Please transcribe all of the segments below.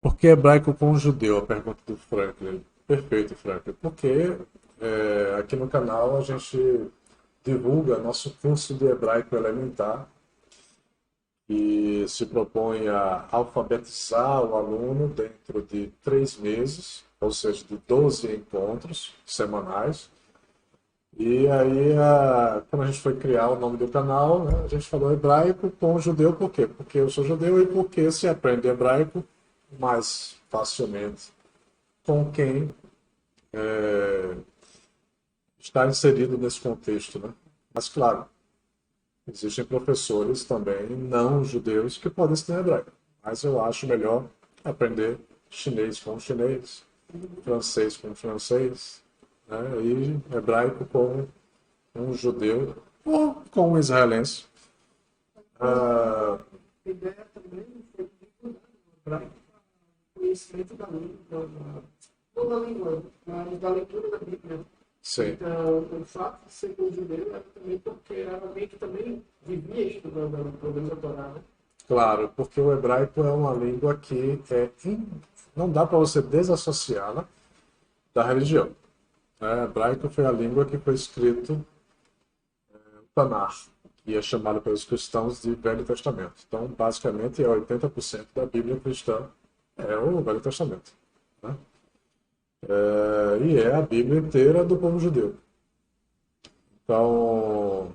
Por que hebraico com judeu? A pergunta do Franklin. Perfeito, Franklin. Porque aqui no canal a gente divulga nosso curso de hebraico elementar e se propõe a alfabetizar o aluno dentro de 3 meses, ou seja, de 12 encontros semanais. E aí, quando a gente foi criar o nome do canal, né, a gente falou hebraico com judeu, por quê? Porque eu sou judeu e porque se aprende hebraico mais facilmente com quem está inserido nesse contexto, né? Mas, claro, existem professores também não judeus que podem ensinar hebraico. Mas eu acho melhor aprender chinês com chinês, francês com francês, né? E hebraico com um judeu ou com um israelense. Ah, A ideia também foi para conhecimento da língua, não da língua, mas da leitura da Bíblia. sim, Então, o fato de ser um judeu era também porque era alguém que também vivia estudando pelo menos a Torá, né? claro, porque o hebraico é uma língua que não dá para você desassociá-la da religião. Né? Hebraico foi a língua que foi escrito Tanar, que é chamado pelos cristãos de Velho Testamento. Então, basicamente, 80% da Bíblia cristã é o Velho Testamento. Né? E é a Bíblia inteira do povo judeu. Então,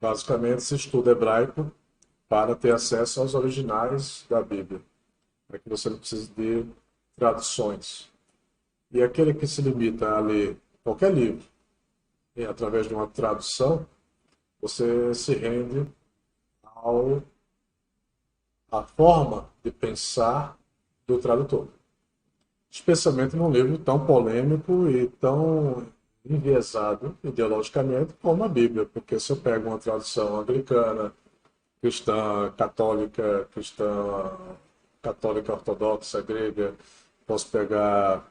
basicamente, se estuda hebraico para ter acesso aos originais da Bíblia, para que você não precise de traduções. E aquele que se limita a ler qualquer livro e através de uma tradução, você se rende ao a forma de pensar do tradutor. Especialmente num livro tão polêmico e tão enviesado ideologicamente como a Bíblia, porque se eu pego uma tradução anglicana, cristã católica ortodoxa grega, posso pegar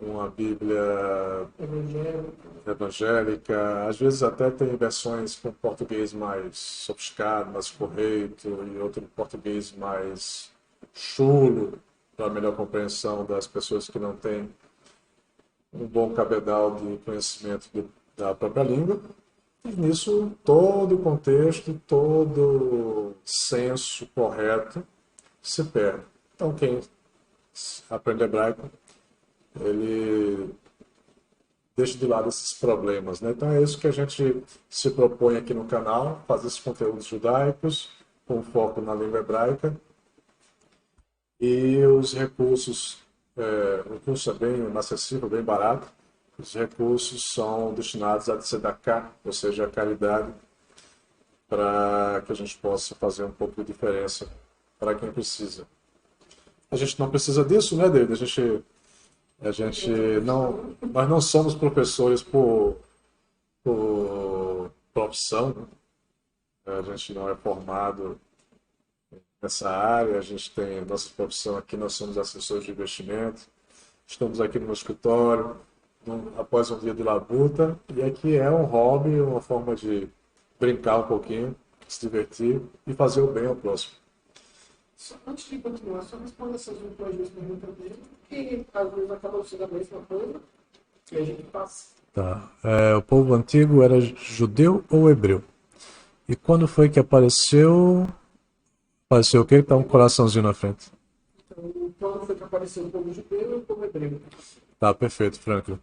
uma Bíblia Evangélico. evangélica, às vezes até tem versões com português mais sofisticado, mais correto, e outro português mais chulo, para melhor compreensão das pessoas que não têm um bom cabedal de conhecimento da própria língua. E nisso, todo o contexto, todo o senso correto se perde. Então, quem aprende hebraico, ele deixa de lado esses problemas, né? Então é isso que a gente se propõe aqui no canal, fazer esses conteúdos judaicos com foco na língua hebraica e os recursos, o curso é bem acessível, bem barato. Os recursos são destinados a tzedakah, ou seja, a caridade, para que a gente possa fazer um pouco de diferença para quem precisa. A gente não precisa disso, né, David? A gente não, nós não somos professores por profissão, né? A gente não é formado nessa área, a gente tem nossa profissão aqui, nós somos assessores de investimento, estamos aqui no meu escritório, após um dia de labuta, e aqui é um hobby, uma forma de brincar um pouquinho, se divertir e fazer o bem ao próximo. Antes de continuar, só responda essas últimas duas perguntas dele, que às vezes acabam sendo a mesma coisa, e a gente passa. Tá. O povo antigo era judeu ou hebreu? E quando foi que apareceu? Apareceu o quê? Tá um coraçãozinho na frente. Então, quando foi que apareceu o povo judeu e o povo hebreu? Tá, perfeito, Franklin.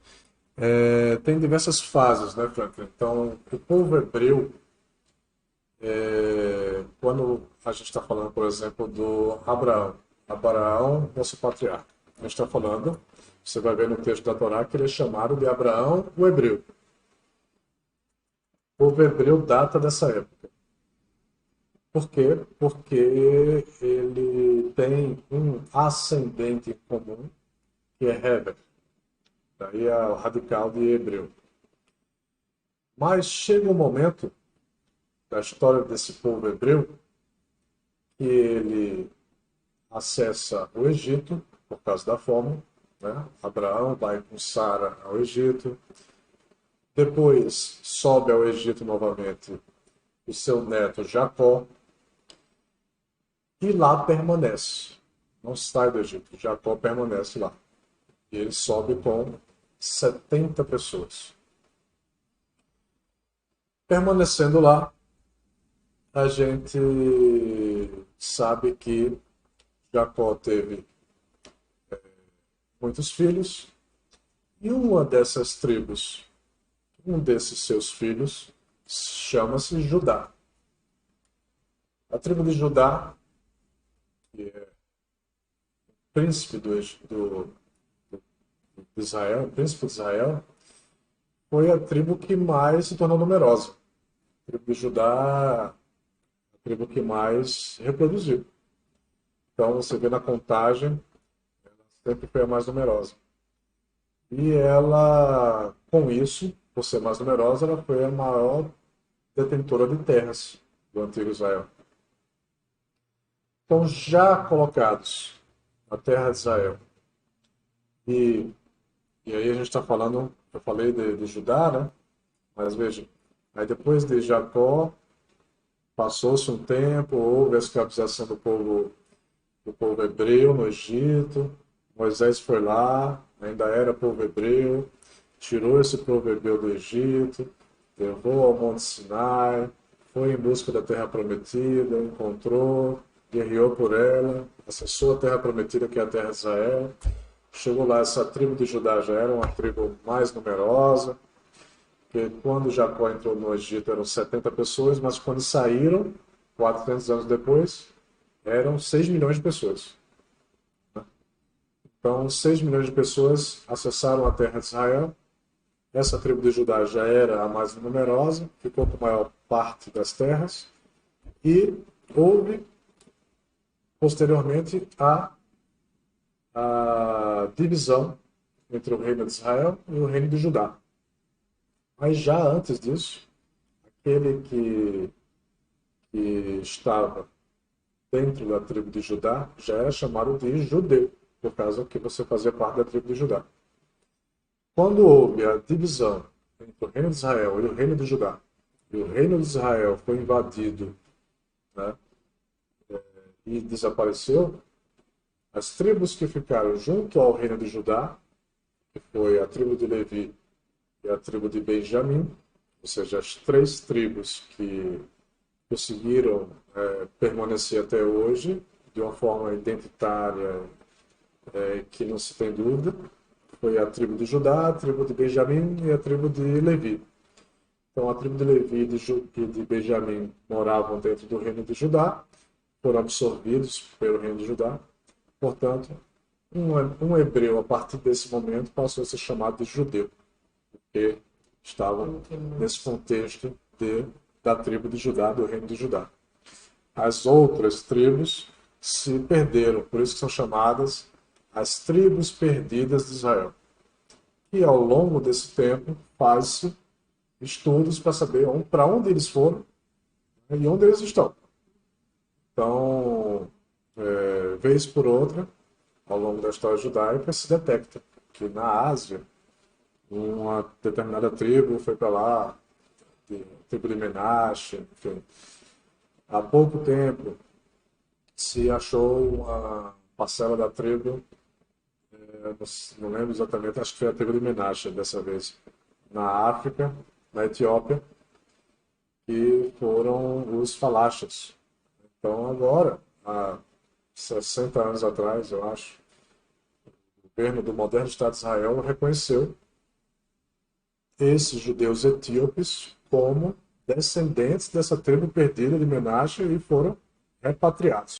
Tem diversas fases, né, Franklin? Então, o povo hebreu, quando a gente está falando, por exemplo, do Abraão, nosso patriarca, a gente está falando, você vai ver no texto da Torá que ele é chamado de Abraão o hebreu. O povo hebreu data dessa época. Por quê? Porque ele tem um ascendente em comum, que é Heber. Daí é o radical de hebreu. Mas chega um momento da história desse povo hebreu que ele acessa o Egito por causa da fome, né? Abraão vai com Sara ao Egito, depois sobe ao Egito novamente o seu neto Jacó e lá permanece. não sai do Egito. Jacó permanece lá. E ele sobe com 70 pessoas. Permanecendo lá, a gente sabe que Jacó teve muitos filhos, e uma dessas tribos, um desses seus filhos, chama-se Judá. A tribo de Judá, que é o príncipe de Israel, o príncipe de Israel, foi a tribo que mais se tornou numerosa. A tribo de Judá, a tribo que mais reproduziu. Então, você vê na contagem, ela sempre foi a mais numerosa. E ela, com isso, por ser mais numerosa, ela foi a maior detentora de terras do antigo Israel. Então, já colocados na terra de Israel, e, e aí a gente está falando, eu falei de Judá, né? Mas veja, aí depois de Jacó, passou-se um tempo, houve a escravização do povo hebreu no Egito, Moisés foi lá, ainda era povo hebreu, tirou esse povo hebreu do Egito, levou ao Monte Sinai, foi em busca da terra prometida, encontrou, guerreou por ela, acessou a terra prometida, que é a terra de Israel. Chegou lá, essa tribo de Judá já era uma tribo mais numerosa, porque quando Jacó entrou no Egito eram 70 pessoas, mas quando saíram, 400 anos depois, eram 6 milhões de pessoas. Então, 6 milhões de pessoas acessaram a terra de Israel. Essa tribo de Judá já era a mais numerosa, ficou com a maior parte das terras, e houve, posteriormente, a divisão entre o reino de Israel e o reino de Judá. Mas já antes disso, aquele que estava dentro da tribo de Judá já era chamado de judeu, por causa que você fazia parte da tribo de Judá. Quando houve a divisão entre o reino de Israel e o reino de Judá, e o reino de Israel foi invadido, né, e desapareceu, as tribos que ficaram junto ao reino de Judá, que foi a tribo de Levi e a tribo de Benjamim, ou seja, as três tribos que conseguiram permanecer até hoje de uma forma identitária, que não se tem dúvida, foi a tribo de Judá, a tribo de Benjamim e a tribo de Levi. Então, a tribo de Levi e de Benjamim moravam dentro do reino de Judá, foram absorvidos pelo reino de Judá. Portanto, um hebreu, a partir desse momento, passou a ser chamado de judeu, porque estavam nesse contexto da tribo de Judá, do reino de Judá. As outras tribos se perderam, por isso que são chamadas as tribos perdidas de Israel. E ao longo desse tempo faz-se estudos para saber para onde eles foram e onde eles estão. Então, vez por outra, ao longo da história judaica, se detecta que na Ásia, uma determinada tribo foi para lá, tribo de Menashe, enfim. Há pouco tempo se achou uma parcela da tribo, não lembro exatamente, acho que foi a tribo de Menashe dessa vez, na África, na Etiópia, que foram os Falachas. Então agora, há 60 anos atrás, eu acho, o governo do moderno Estado de Israel reconheceu esses judeus etíopes como descendentes dessa tribo perdida de Menashe e foram repatriados.